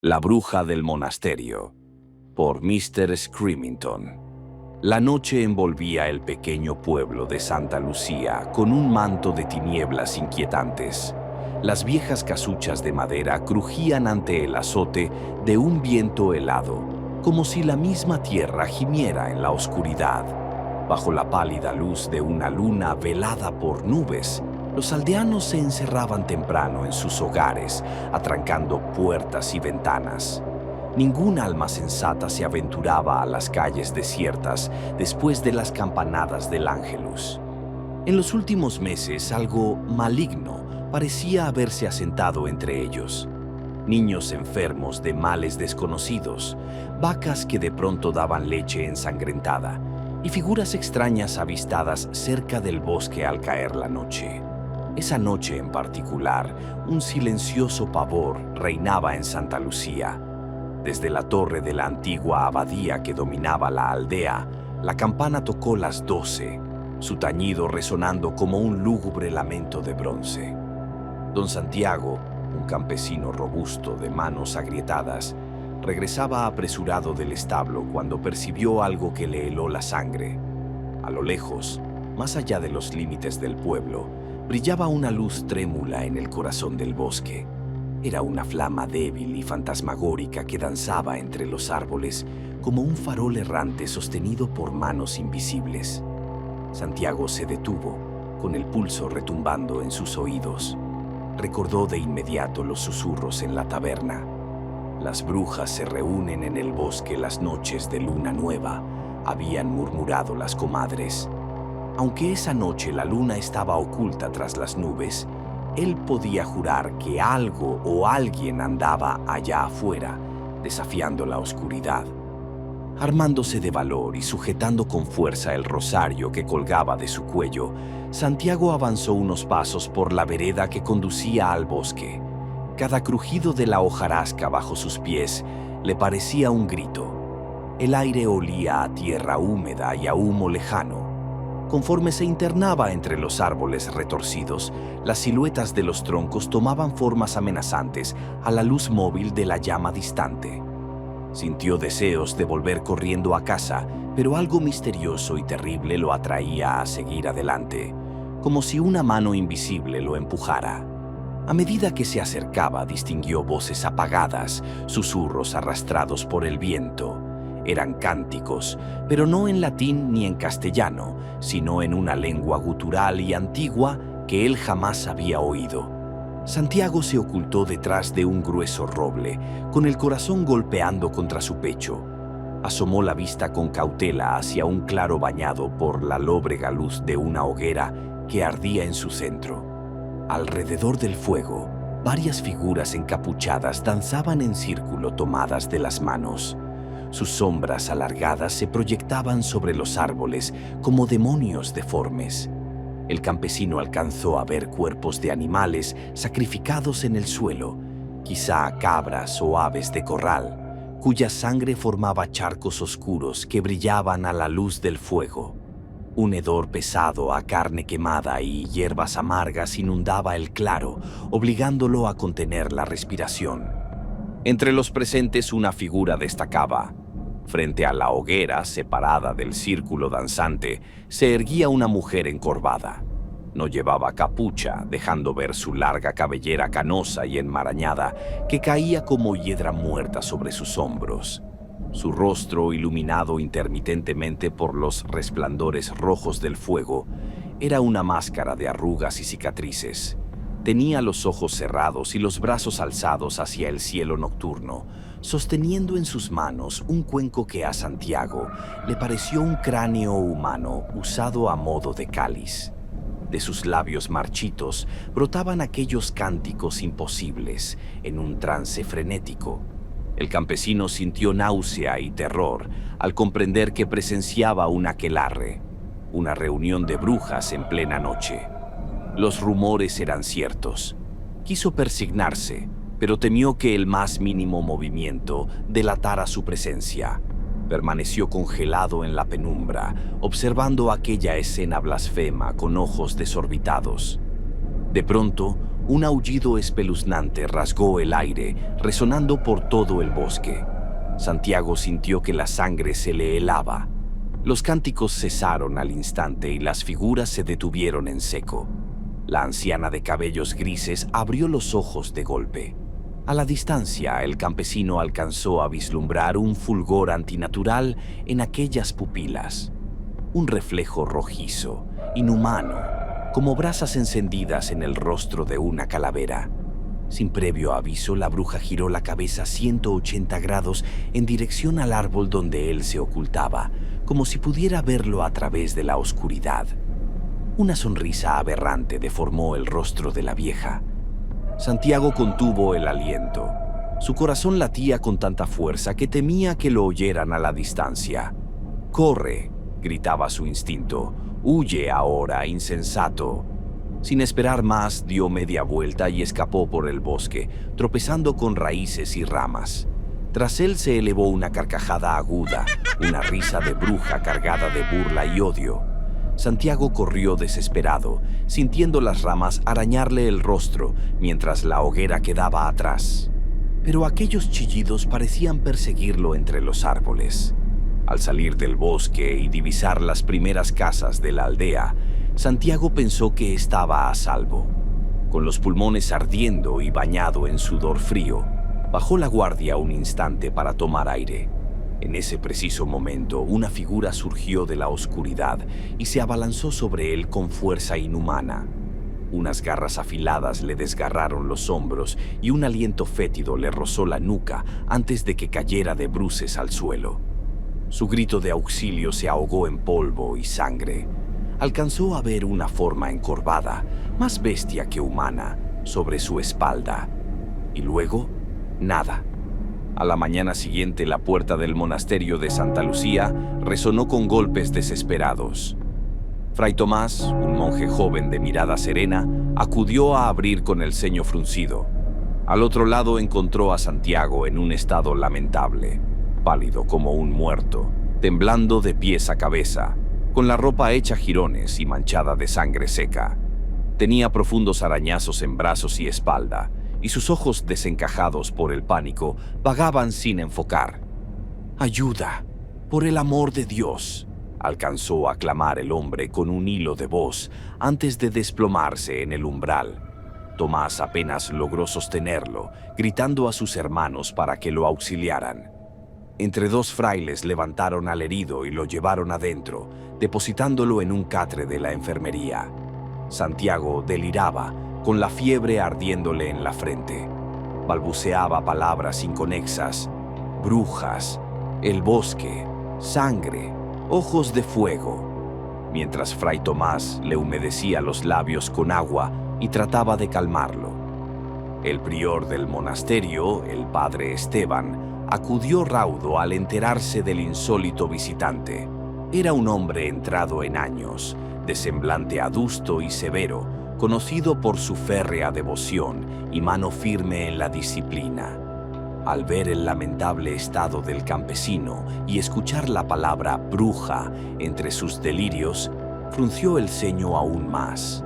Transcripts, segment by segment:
La bruja del monasterio, por Mr. Screamington. La noche envolvía el pequeño pueblo de Santa Lucía con un manto de tinieblas inquietantes. Las viejas casuchas de madera crujían ante el azote de un viento helado, como si la misma tierra gimiera en la oscuridad. Bajo la pálida luz de una luna velada por nubes, los aldeanos se encerraban temprano en sus hogares, atrancando puertas y ventanas. Ningún alma sensata se aventuraba a las calles desiertas después de las campanadas del Ángelus. En los últimos meses, algo maligno parecía haberse asentado entre ellos. Niños enfermos de males desconocidos, vacas que de pronto daban leche ensangrentada y figuras extrañas avistadas cerca del bosque al caer la noche. Esa noche en particular, un silencioso pavor reinaba en Santa Lucía. Desde la torre de la antigua abadía que dominaba la aldea, la campana tocó las 12, su tañido resonando como un lúgubre lamento de bronce. Don Santiago, un campesino robusto de manos agrietadas, regresaba apresurado del establo cuando percibió algo que le heló la sangre. A lo lejos, más allá de los límites del pueblo, brillaba una luz trémula en el corazón del bosque. Era una flama débil y fantasmagórica que danzaba entre los árboles como un farol errante sostenido por manos invisibles. Santiago se detuvo, con el pulso retumbando en sus oídos. Recordó de inmediato los susurros en la taberna. Las brujas se reúnen en el bosque las noches de luna nueva, habían murmurado las comadres. Aunque esa noche la luna estaba oculta tras las nubes, él podía jurar que algo o alguien andaba allá afuera, desafiando la oscuridad. Armándose de valor y sujetando con fuerza el rosario que colgaba de su cuello, Santiago avanzó unos pasos por la vereda que conducía al bosque. Cada crujido de la hojarasca bajo sus pies le parecía un grito. El aire olía a tierra húmeda y a humo lejano. Conforme se internaba entre los árboles retorcidos, las siluetas de los troncos tomaban formas amenazantes a la luz móvil de la llama distante. Sintió deseos de volver corriendo a casa, pero algo misterioso y terrible lo atraía a seguir adelante, como si una mano invisible lo empujara. A medida que se acercaba, distinguió voces apagadas, susurros arrastrados por el viento. Eran cánticos, pero no en latín ni en castellano, sino en una lengua gutural y antigua que él jamás había oído. Santiago se ocultó detrás de un grueso roble, con el corazón golpeando contra su pecho. Asomó la vista con cautela hacia un claro bañado por la lóbrega luz de una hoguera que ardía en su centro. Alrededor del fuego, varias figuras encapuchadas danzaban en círculo tomadas de las manos. Sus sombras alargadas se proyectaban sobre los árboles como demonios deformes. El campesino alcanzó a ver cuerpos de animales sacrificados en el suelo, quizá cabras o aves de corral, cuya sangre formaba charcos oscuros que brillaban a la luz del fuego. Un hedor pesado a carne quemada y hierbas amargas inundaba el claro, obligándolo a contener la respiración. Entre los presentes una figura destacaba. Frente a la hoguera, separada del círculo danzante, se erguía una mujer encorvada. No llevaba capucha, dejando ver su larga cabellera canosa y enmarañada que caía como hiedra muerta sobre sus hombros. Su rostro, iluminado intermitentemente por los resplandores rojos del fuego, era una máscara de arrugas y cicatrices. Tenía los ojos cerrados y los brazos alzados hacia el cielo nocturno, sosteniendo en sus manos un cuenco que a Santiago le pareció un cráneo humano usado a modo de cáliz. De sus labios marchitos brotaban aquellos cánticos imposibles en un trance frenético. El campesino sintió náusea y terror al comprender que presenciaba un aquelarre, una reunión de brujas en plena noche. Los rumores eran ciertos. Quiso persignarse, pero temió que el más mínimo movimiento delatara su presencia. Permaneció congelado en la penumbra, observando aquella escena blasfema con ojos desorbitados. De pronto, Un aullido espeluznante rasgó el aire, resonando por todo el bosque. Santiago sintió que la sangre se le helaba. Los cánticos cesaron al instante y las figuras se detuvieron en seco. La anciana de cabellos grises abrió los ojos de golpe. A la distancia, el campesino alcanzó a vislumbrar un fulgor antinatural en aquellas pupilas. Un reflejo rojizo, inhumano, como brasas encendidas en el rostro de una calavera. Sin previo aviso, la bruja giró la cabeza 180 grados en dirección al árbol donde él se ocultaba, como si pudiera verlo a través de la oscuridad. Una sonrisa aberrante deformó el rostro de la vieja. Santiago contuvo el aliento. Su corazón latía con tanta fuerza que temía que lo oyeran a la distancia. «¡Corre!», gritaba su instinto. «¡Huye ahora, insensato!». Sin esperar más, dio media vuelta y escapó por el bosque, tropezando con raíces y ramas. Tras él se elevó una carcajada aguda, una risa de bruja cargada de burla y odio. Santiago corrió desesperado, sintiendo las ramas arañarle el rostro mientras la hoguera quedaba atrás. Pero aquellos chillidos parecían perseguirlo entre los árboles. Al salir del bosque y divisar las primeras casas de la aldea, Santiago pensó que estaba a salvo. Con los pulmones ardiendo y bañado en sudor frío, bajó la guardia un instante para tomar aire. En ese preciso momento, una figura surgió de la oscuridad y se abalanzó sobre él con fuerza inhumana. Unas garras afiladas le desgarraron los hombros y un aliento fétido le rozó la nuca antes de que cayera de bruces al suelo. Su grito de auxilio se ahogó en polvo y sangre. Alcanzó a ver una forma encorvada, más bestia que humana, sobre su espalda. Y luego, nada. A la mañana siguiente, la puerta del monasterio de Santa Lucía resonó con golpes desesperados. Fray Tomás, un monje joven de mirada serena, acudió a abrir con el ceño fruncido. Al otro lado encontró a Santiago en un estado lamentable, pálido como un muerto, temblando de pies a cabeza, con la ropa hecha jirones y manchada de sangre seca. Tenía profundos arañazos en brazos y espalda, y sus ojos desencajados por el pánico vagaban sin enfocar. «¡Ayuda! ¡Por el amor de Dios!», alcanzó a clamar el hombre con un hilo de voz antes de desplomarse en el umbral. Tomás apenas logró sostenerlo, gritando a sus hermanos para que lo auxiliaran. Entre dos frailes levantaron al herido y lo llevaron adentro, depositándolo en un catre de la enfermería. Santiago deliraba, con la fiebre ardiéndole en la frente. Balbuceaba palabras inconexas: brujas, el bosque, sangre, ojos de fuego, mientras Fray Tomás le humedecía los labios con agua y trataba de calmarlo. El prior del monasterio, el padre Esteban, acudió raudo al enterarse del insólito visitante. Era un hombre entrado en años, de semblante adusto y severo, conocido por su férrea devoción y mano firme en la disciplina. Al ver el lamentable estado del campesino y escuchar la palabra bruja entre sus delirios, frunció el ceño aún más.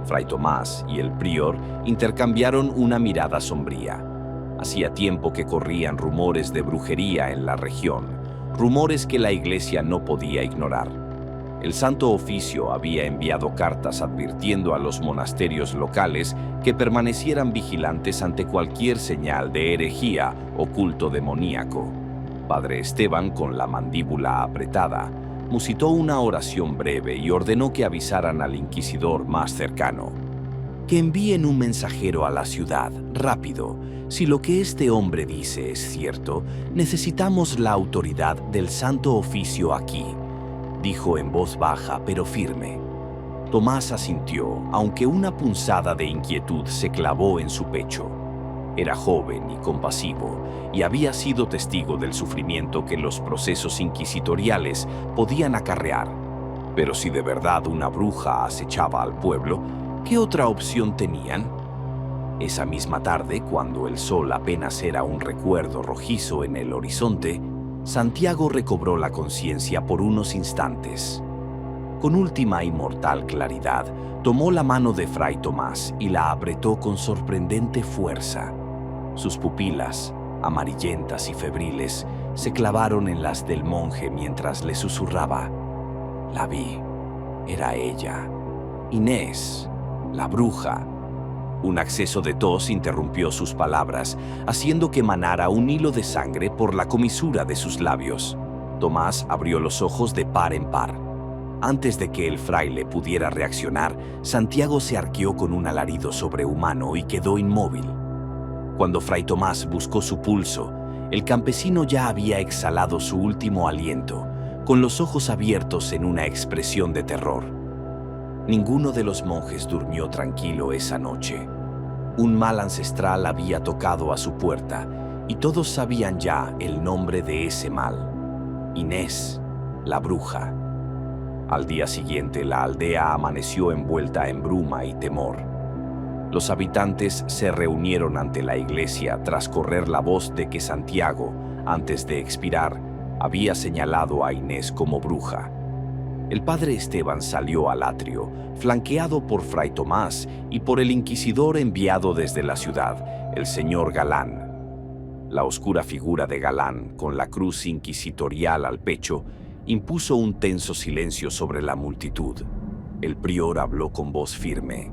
Fray Tomás y el prior intercambiaron una mirada sombría. Hacía tiempo que corrían rumores de brujería en la región, rumores que la iglesia no podía ignorar. El Santo Oficio había enviado cartas advirtiendo a los monasterios locales que permanecieran vigilantes ante cualquier señal de herejía o culto demoníaco. Padre Esteban, con la mandíbula apretada, musitó una oración breve y ordenó que avisaran al inquisidor más cercano. «Que envíen un mensajero a la ciudad, rápido. Si lo que este hombre dice es cierto, necesitamos la autoridad del Santo Oficio aquí», dijo en voz baja pero firme. Tomás asintió, aunque una punzada de inquietud se clavó en su pecho. Era joven y compasivo, y había sido testigo del sufrimiento que los procesos inquisitoriales podían acarrear. Pero si de verdad una bruja acechaba al pueblo, ¿qué otra opción tenían? Esa misma tarde, cuando el sol apenas era un recuerdo rojizo en el horizonte, Santiago recobró la conciencia por unos instantes. Con última y mortal claridad, tomó la mano de Fray Tomás y la apretó con sorprendente fuerza. Sus pupilas, amarillentas y febriles, se clavaron en las del monje mientras le susurraba. La vi. Era ella. Inés, la bruja. Un acceso de tos interrumpió sus palabras, haciendo que manara un hilo de sangre por la comisura de sus labios. Tomás abrió los ojos de par en par. Antes de que el fraile pudiera reaccionar, Santiago se arqueó con un alarido sobrehumano y quedó inmóvil. Cuando Fray Tomás buscó su pulso, el campesino ya había exhalado su último aliento, con los ojos abiertos en una expresión de terror. Ninguno de los monjes durmió tranquilo esa noche. Un mal ancestral había tocado a su puerta, y todos sabían ya el nombre de ese mal: Inés, la bruja. Al día siguiente, la aldea amaneció envuelta en bruma y temor. Los habitantes se reunieron ante la iglesia tras correr la voz de que Santiago, antes de expirar, había señalado a Inés como bruja. El padre Esteban salió al atrio, flanqueado por Fray Tomás y por el inquisidor enviado desde la ciudad, el señor Galán. La oscura figura de Galán, con la cruz inquisitorial al pecho, impuso un tenso silencio sobre la multitud. El prior habló con voz firme.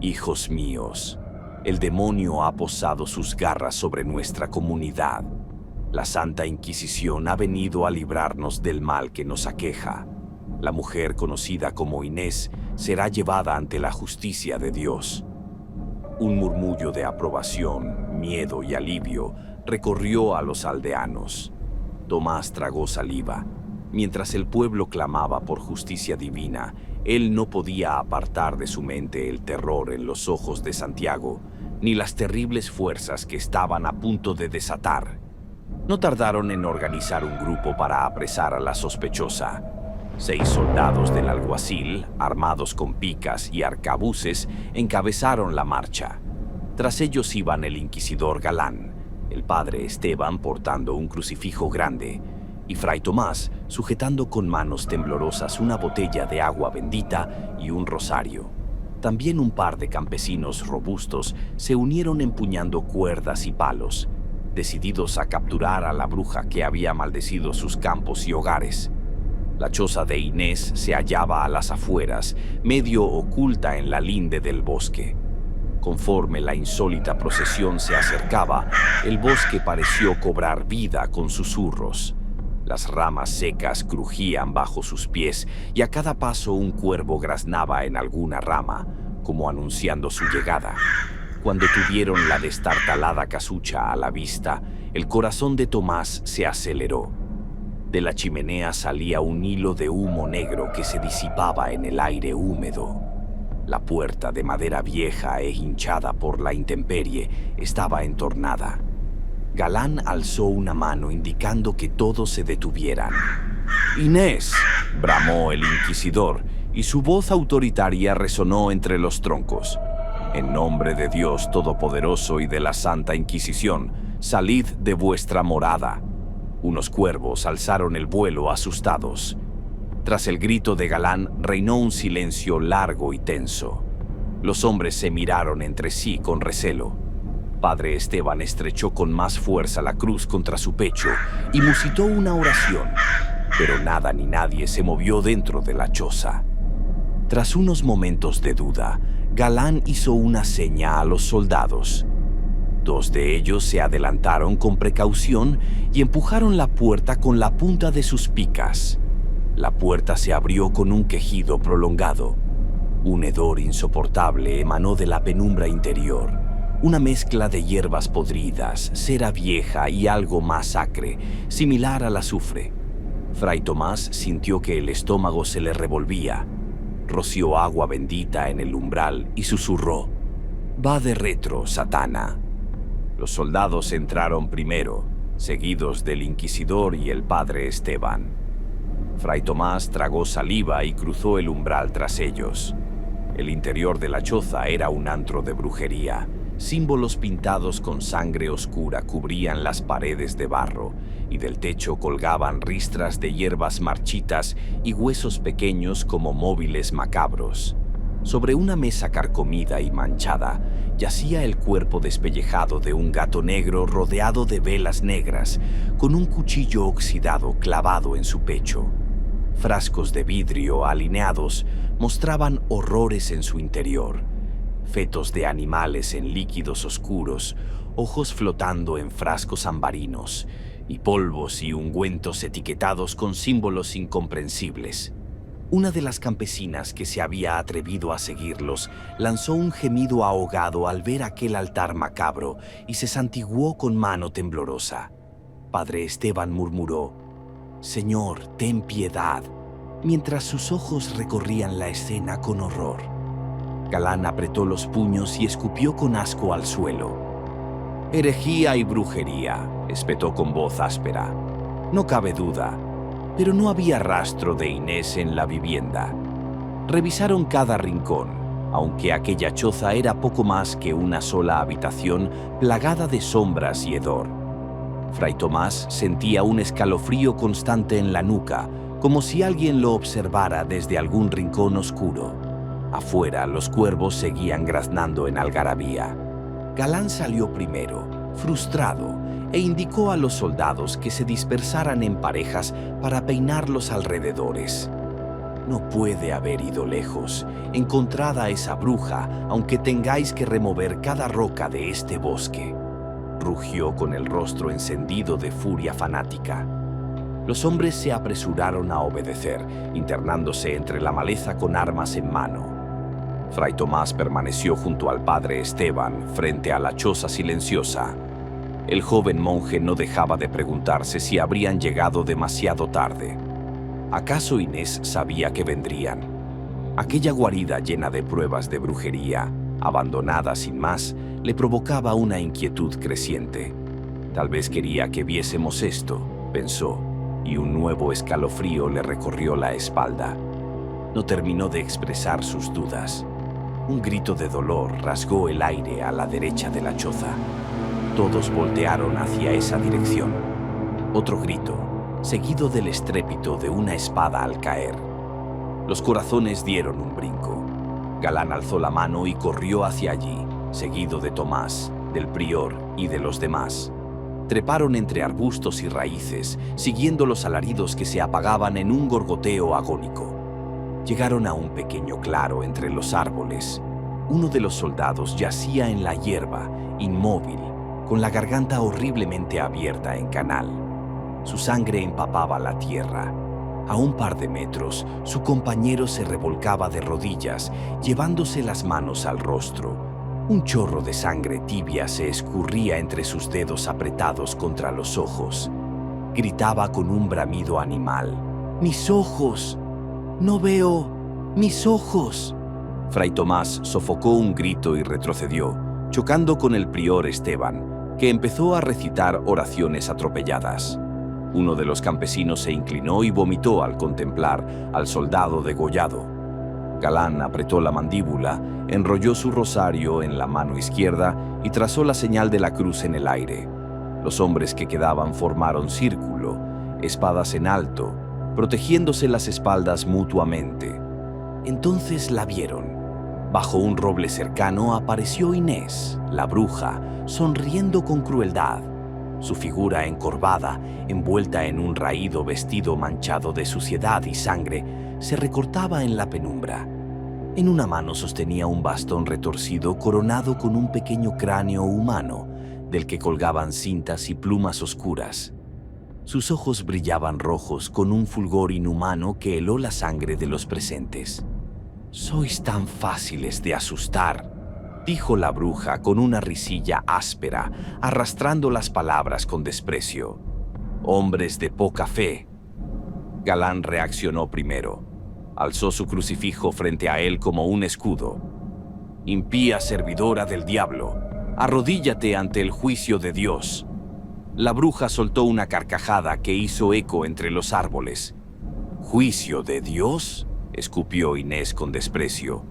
«Hijos míos, el demonio ha posado sus garras sobre nuestra comunidad. La Santa Inquisición ha venido a librarnos del mal que nos aqueja. La mujer conocida como Inés será llevada ante la justicia de Dios». Un murmullo de aprobación, miedo y alivio recorrió a los aldeanos. Tomás tragó saliva. Mientras el pueblo clamaba por justicia divina, él no podía apartar de su mente el terror en los ojos de Santiago, ni las terribles fuerzas que estaban a punto de desatar. No tardaron en organizar un grupo para apresar a la sospechosa. 6 soldados del alguacil, armados con picas y arcabuces, encabezaron la marcha. Tras ellos iban el inquisidor Galán, el padre Esteban portando un crucifijo grande, y Fray Tomás sujetando con manos temblorosas una botella de agua bendita y un rosario. También un par de campesinos robustos se unieron empuñando cuerdas y palos, decididos a capturar a la bruja que había maldecido sus campos y hogares. La choza de Inés se hallaba a las afueras, medio oculta en la linde del bosque. Conforme la insólita procesión se acercaba, el bosque pareció cobrar vida con susurros. Las ramas secas crujían bajo sus pies y a cada paso un cuervo graznaba en alguna rama, como anunciando su llegada. Cuando tuvieron la destartalada casucha a la vista, el corazón de Tomás se aceleró. De la chimenea salía un hilo de humo negro que se disipaba en el aire húmedo. La puerta de madera vieja e hinchada por la intemperie estaba entornada. Galán alzó una mano indicando que todos se detuvieran. «Inés», bramó el inquisidor, y su voz autoritaria resonó entre los troncos. «En nombre de Dios Todopoderoso y de la Santa Inquisición, salid de vuestra morada». Unos cuervos alzaron el vuelo asustados. Tras el grito de Galán reinó un silencio largo y tenso. Los hombres se miraron entre sí con recelo. Padre Esteban estrechó con más fuerza la cruz contra su pecho y musitó una oración, pero nada ni nadie se movió dentro de la choza. Tras unos momentos de duda, Galán hizo una seña a los soldados. 2 de ellos se adelantaron con precaución y empujaron la puerta con la punta de sus picas. La puerta se abrió con un quejido prolongado. Un hedor insoportable emanó de la penumbra interior. Una mezcla de hierbas podridas, cera vieja y algo más acre, similar al azufre. Fray Tomás sintió que el estómago se le revolvía. Roció agua bendita en el umbral y susurró: «Va de retro, Satana». Los soldados entraron primero, seguidos del inquisidor y el padre Esteban. Fray Tomás tragó saliva y cruzó el umbral tras ellos. El interior de la choza era un antro de brujería. Símbolos pintados con sangre oscura cubrían las paredes de barro, y del techo colgaban ristras de hierbas marchitas y huesos pequeños como móviles macabros. Sobre una mesa carcomida y manchada, yacía el cuerpo despellejado de un gato negro rodeado de velas negras, con un cuchillo oxidado clavado en su pecho. Frascos de vidrio alineados mostraban horrores en su interior. Fetos de animales en líquidos oscuros, ojos flotando en frascos ambarinos, y polvos y ungüentos etiquetados con símbolos incomprensibles. Una de las campesinas que se había atrevido a seguirlos lanzó un gemido ahogado al ver aquel altar macabro y se santiguó con mano temblorosa. Padre Esteban murmuró: «Señor, ten piedad», mientras sus ojos recorrían la escena con horror. Galán apretó los puños y escupió con asco al suelo. «Herejía y brujería», espetó con voz áspera. «No cabe duda». Pero no había rastro de Inés en la vivienda. Revisaron cada rincón, aunque aquella choza era poco más que una sola habitación plagada de sombras y hedor. Fray Tomás sentía un escalofrío constante en la nuca, como si alguien lo observara desde algún rincón oscuro. Afuera, los cuervos seguían graznando en algarabía. Galán salió primero, frustrado, e indicó a los soldados que se dispersaran en parejas para peinar los alrededores. «No puede haber ido lejos. Encontrad a esa bruja, aunque tengáis que remover cada roca de este bosque», rugió con el rostro encendido de furia fanática. Los hombres se apresuraron a obedecer, internándose entre la maleza con armas en mano. Fray Tomás permaneció junto al padre Esteban, frente a la choza silenciosa. El joven monje no dejaba de preguntarse si habrían llegado demasiado tarde. ¿Acaso Inés sabía que vendrían? Aquella guarida llena de pruebas de brujería, abandonada sin más, le provocaba una inquietud creciente. Tal vez quería que viésemos esto, pensó, y un nuevo escalofrío le recorrió la espalda. No terminó de expresar sus dudas. Un grito de dolor rasgó el aire a la derecha de la choza. Todos voltearon hacia esa dirección. Otro grito, seguido del estrépito de una espada al caer. Los corazones dieron un brinco. Galán alzó la mano y corrió hacia allí, seguido de Tomás, del prior y de los demás. Treparon entre arbustos y raíces, siguiendo los alaridos que se apagaban en un gorgoteo agónico. Llegaron a un pequeño claro entre los árboles. Uno de los soldados yacía en la hierba, inmóvil, con la garganta horriblemente abierta en canal. Su sangre empapaba la tierra. A un par de metros, su compañero se revolcaba de rodillas, llevándose las manos al rostro. Un chorro de sangre tibia se escurría entre sus dedos apretados contra los ojos. Gritaba con un bramido animal: «¡Mis ojos! ¡No veo! ¡Mis ojos!». Fray Tomás sofocó un grito y retrocedió, chocando con el prior Esteban, que empezó a recitar oraciones atropelladas. Uno de los campesinos se inclinó y vomitó al contemplar al soldado degollado. Galán apretó la mandíbula, enrolló su rosario en la mano izquierda y trazó la señal de la cruz en el aire. Los hombres que quedaban formaron círculo, espadas en alto, protegiéndose las espaldas mutuamente. Entonces la vieron. Bajo un roble cercano apareció Inés, la bruja, sonriendo con crueldad. Su figura encorvada, envuelta en un raído vestido manchado de suciedad y sangre, se recortaba en la penumbra. En una mano sostenía un bastón retorcido coronado con un pequeño cráneo humano, del que colgaban cintas y plumas oscuras. Sus ojos brillaban rojos con un fulgor inhumano que heló la sangre de los presentes. «Sois tan fáciles de asustar», dijo la bruja con una risilla áspera, arrastrando las palabras con desprecio. «Hombres de poca fe». Galán reaccionó primero. Alzó su crucifijo frente a él como un escudo. «Impía servidora del diablo, arrodíllate ante el juicio de Dios». La bruja soltó una carcajada que hizo eco entre los árboles. «¿Juicio de Dios?», escupió Inés con desprecio.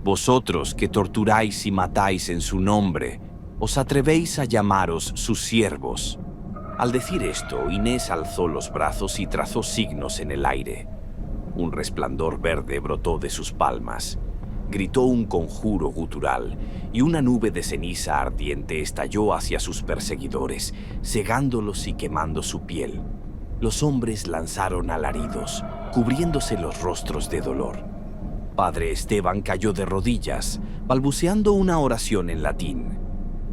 Vosotros que torturáis y matáis en su nombre, ¿os atrevéis a llamaros sus siervos? Al decir esto, Inés alzó los brazos y trazó signos en el aire. Un resplandor verde brotó de sus palmas. Gritó un conjuro gutural, y una nube de ceniza ardiente estalló hacia sus perseguidores, cegándolos y quemando su piel. Los hombres lanzaron alaridos, cubriéndose los rostros de dolor. Padre Esteban cayó de rodillas, balbuceando una oración en latín.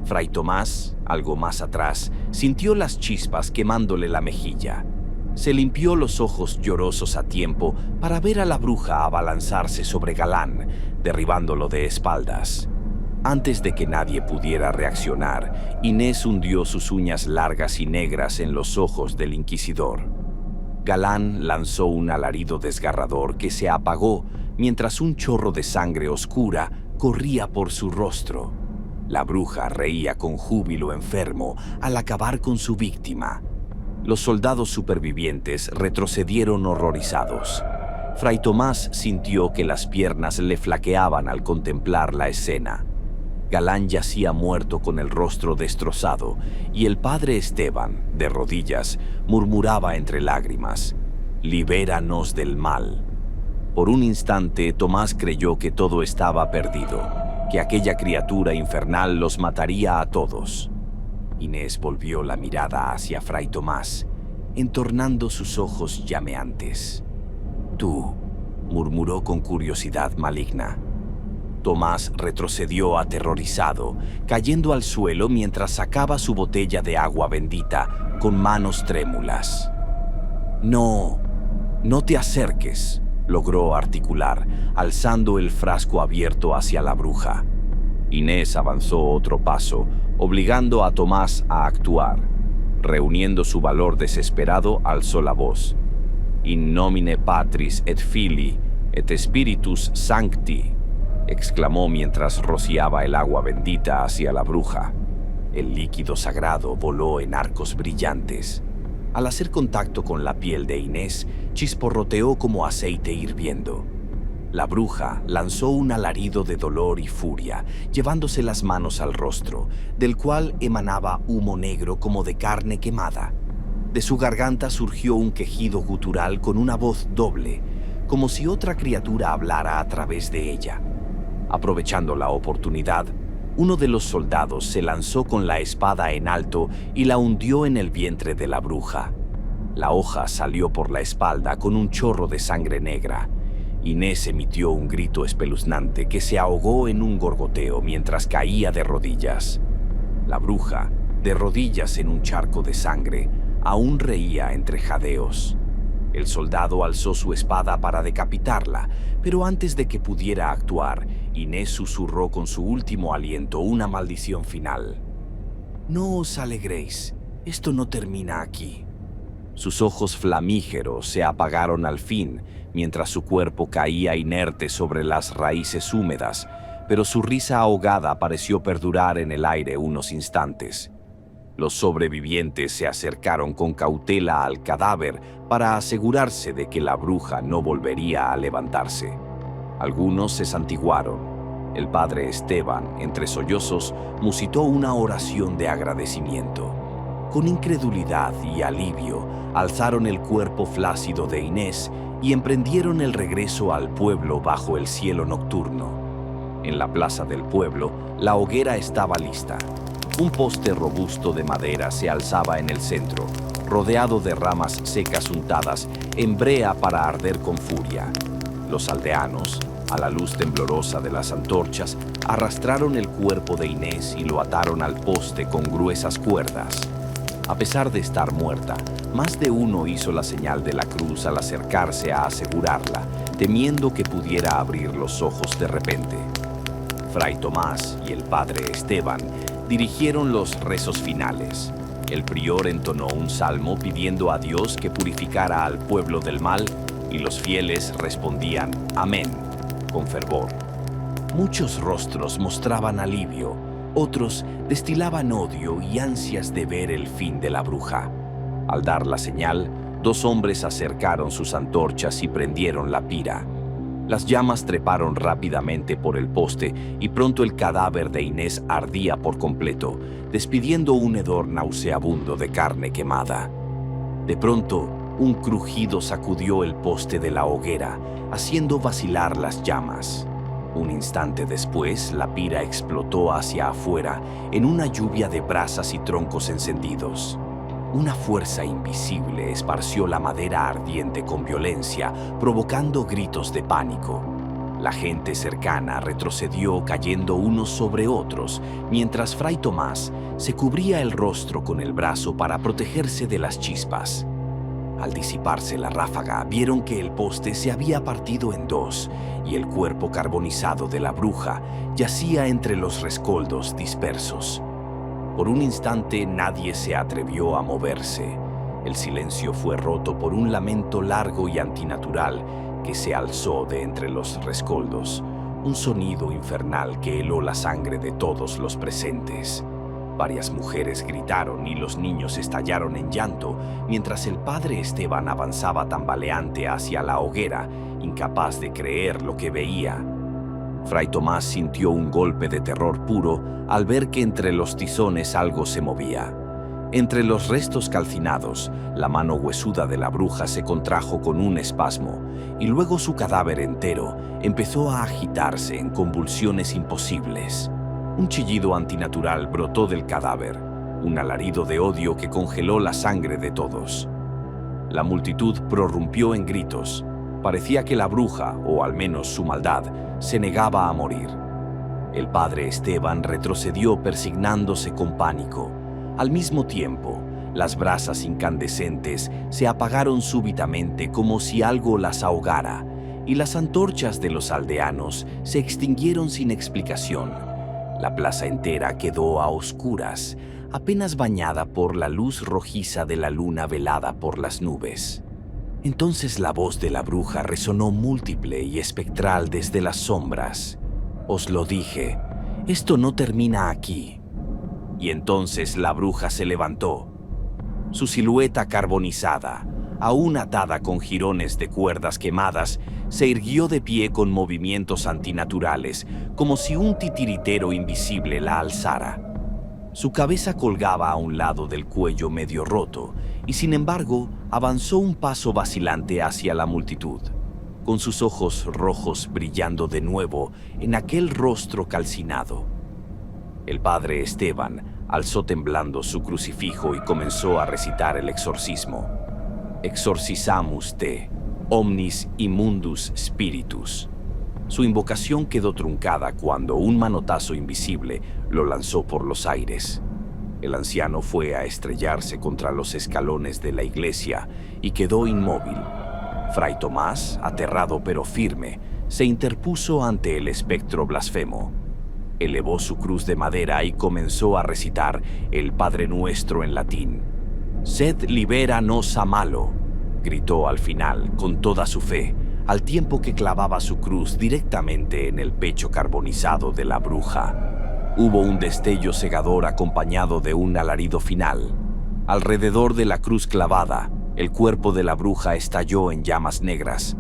Fray Tomás, algo más atrás, sintió las chispas quemándole la mejilla. Se limpió los ojos llorosos a tiempo para ver a la bruja abalanzarse sobre Galán, derribándolo de espaldas. Antes de que nadie pudiera reaccionar, Inés hundió sus uñas largas y negras en los ojos del inquisidor. Galán lanzó un alarido desgarrador que se apagó mientras un chorro de sangre oscura corría por su rostro. La bruja reía con júbilo enfermo al acabar con su víctima. Los soldados supervivientes retrocedieron horrorizados. Fray Tomás sintió que las piernas le flaqueaban al contemplar la escena. Galán yacía muerto con el rostro destrozado, y el padre Esteban, de rodillas, murmuraba entre lágrimas: «Libéranos del mal». Por un instante, Tomás creyó que todo estaba perdido, que aquella criatura infernal los mataría a todos. Inés volvió la mirada hacia Fray Tomás, entornando sus ojos llameantes. «Tú», murmuró con curiosidad maligna. Tomás retrocedió aterrorizado, cayendo al suelo mientras sacaba su botella de agua bendita con manos trémulas. «No, no te acerques», logró articular, alzando el frasco abierto hacia la bruja. Inés avanzó otro paso, obligando a Tomás a actuar. Reuniendo su valor desesperado, alzó la voz. «In nomine Patris et Filii et Spiritus Sancti», exclamó mientras rociaba el agua bendita hacia la bruja. El líquido sagrado voló en arcos brillantes. Al hacer contacto con la piel de Inés, chisporroteó como aceite hirviendo. La bruja lanzó un alarido de dolor y furia, llevándose las manos al rostro, del cual emanaba humo negro como de carne quemada. De su garganta surgió un quejido gutural con una voz doble, como si otra criatura hablara a través de ella. Aprovechando la oportunidad, uno de los soldados se lanzó con la espada en alto y la hundió en el vientre de la bruja. La hoja salió por la espalda con un chorro de sangre negra. Inés emitió un grito espeluznante que se ahogó en un gorgoteo mientras caía de rodillas. La bruja, de rodillas en un charco de sangre, aún reía entre jadeos. El soldado alzó su espada para decapitarla, pero antes de que pudiera actuar, Inés susurró con su último aliento una maldición final. «No os alegréis, esto no termina aquí». Sus ojos flamígeros se apagaron al fin, mientras su cuerpo caía inerte sobre las raíces húmedas, pero su risa ahogada pareció perdurar en el aire unos instantes. Los sobrevivientes se acercaron con cautela al cadáver para asegurarse de que la bruja no volvería a levantarse. Algunos se santiguaron. El padre Esteban, entre sollozos, musitó una oración de agradecimiento. Con incredulidad y alivio, alzaron el cuerpo flácido de Inés y emprendieron el regreso al pueblo bajo el cielo nocturno. En la plaza del pueblo, la hoguera estaba lista. Un poste robusto de madera se alzaba en el centro, rodeado de ramas secas untadas en brea para arder con furia. Los aldeanos, a la luz temblorosa de las antorchas, arrastraron el cuerpo de Inés y lo ataron al poste con gruesas cuerdas. A pesar de estar muerta, más de uno hizo la señal de la cruz al acercarse a asegurarla, temiendo que pudiera abrir los ojos de repente. Fray Tomás y el padre Esteban dirigieron los rezos finales. El prior entonó un salmo pidiendo a Dios que purificara al pueblo del mal, y los fieles respondían «Amén» con fervor. Muchos rostros mostraban alivio, otros destilaban odio y ansias de ver el fin de la bruja. Al dar la señal, 2 hombres acercaron sus antorchas y prendieron la pira. Las llamas treparon rápidamente por el poste y pronto el cadáver de Inés ardía por completo, despidiendo un hedor nauseabundo de carne quemada. De pronto, un crujido sacudió el poste de la hoguera, haciendo vacilar las llamas. Un instante después, la pira explotó hacia afuera en una lluvia de brasas y troncos encendidos. Una fuerza invisible esparció la madera ardiente con violencia, provocando gritos de pánico. La gente cercana retrocedió cayendo unos sobre otros, mientras Fray Tomás se cubría el rostro con el brazo para protegerse de las chispas. Al disiparse la ráfaga, vieron que el poste se había partido en dos y el cuerpo carbonizado de la bruja yacía entre los rescoldos dispersos. Por un instante nadie se atrevió a moverse. El silencio fue roto por un lamento largo y antinatural que se alzó de entre los rescoldos, un sonido infernal que heló la sangre de todos los presentes. Varias mujeres gritaron y los niños estallaron en llanto, mientras el padre Esteban avanzaba tambaleante hacia la hoguera, incapaz de creer lo que veía. Fray Tomás sintió un golpe de terror puro al ver que entre los tizones algo se movía. Entre los restos calcinados, la mano huesuda de la bruja se contrajo con un espasmo, y luego su cadáver entero empezó a agitarse en convulsiones imposibles. Un chillido antinatural brotó del cadáver, un alarido de odio que congeló la sangre de todos. La multitud prorrumpió en gritos. Parecía que la bruja, o al menos su maldad, se negaba a morir. El padre Esteban retrocedió persignándose con pánico. Al mismo tiempo, las brasas incandescentes se apagaron súbitamente como si algo las ahogara, y las antorchas de los aldeanos se extinguieron sin explicación. La plaza entera quedó a oscuras, apenas bañada por la luz rojiza de la luna velada por las nubes. Entonces la voz de la bruja resonó múltiple y espectral desde las sombras. «Os lo dije, esto no termina aquí». Y entonces la bruja se levantó. Su silueta carbonizada, aún atada con jirones de cuerdas quemadas, se irguió de pie con movimientos antinaturales, como si un titiritero invisible la alzara. Su cabeza colgaba a un lado del cuello medio roto, y sin embargo avanzó un paso vacilante hacia la multitud, con sus ojos rojos brillando de nuevo en aquel rostro calcinado. El padre Esteban alzó temblando su crucifijo y comenzó a recitar el exorcismo. Exorcizamus te, omnis immundus spiritus. Su invocación quedó truncada cuando un manotazo invisible lo lanzó por los aires. El anciano fue a estrellarse contra los escalones de la iglesia y quedó inmóvil. Fray Tomás, aterrado pero firme, se interpuso ante el espectro blasfemo. Elevó su cruz de madera y comenzó a recitar el Padre Nuestro en latín. «Sed libera nos a malo», gritó al final con toda su fe, al tiempo que clavaba su cruz directamente en el pecho carbonizado de la bruja. Hubo un destello cegador acompañado de un alarido final. Alrededor de la cruz clavada, el cuerpo de la bruja estalló en llamas negras.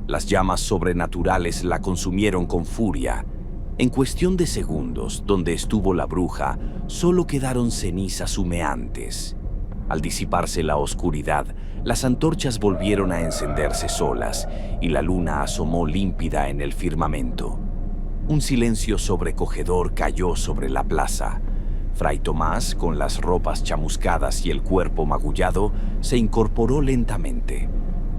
Las llamas sobrenaturales la consumieron con furia. En cuestión de segundos, donde estuvo la bruja, solo quedaron cenizas humeantes. Al disiparse la oscuridad, las antorchas volvieron a encenderse solas y la luna asomó límpida en el firmamento. Un silencio sobrecogedor cayó sobre la plaza. Fray Tomás, con las ropas chamuscadas y el cuerpo magullado, se incorporó lentamente.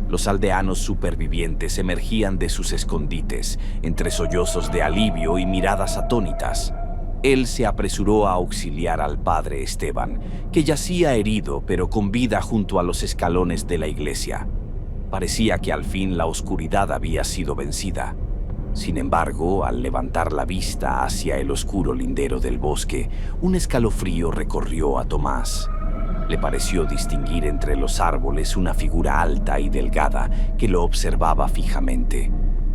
Los aldeanos supervivientes emergían de sus escondites, entre sollozos de alivio y miradas atónitas. Él se apresuró a auxiliar al padre Esteban, que yacía herido pero con vida junto a los escalones de la iglesia. Parecía que al fin la oscuridad había sido vencida. Sin embargo, al levantar la vista hacia el oscuro lindero del bosque, un escalofrío recorrió a Tomás. Le pareció distinguir entre los árboles una figura alta y delgada que lo observaba fijamente.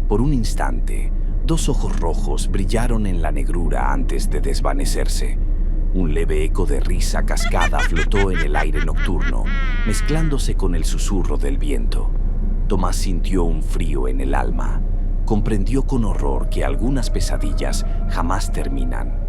Por un instante, dos ojos rojos brillaron en la negrura antes de desvanecerse. Un leve eco de risa cascada flotó en el aire nocturno, mezclándose con el susurro del viento. Tomás sintió un frío en el alma. comprendió con horror que algunas pesadillas jamás terminan.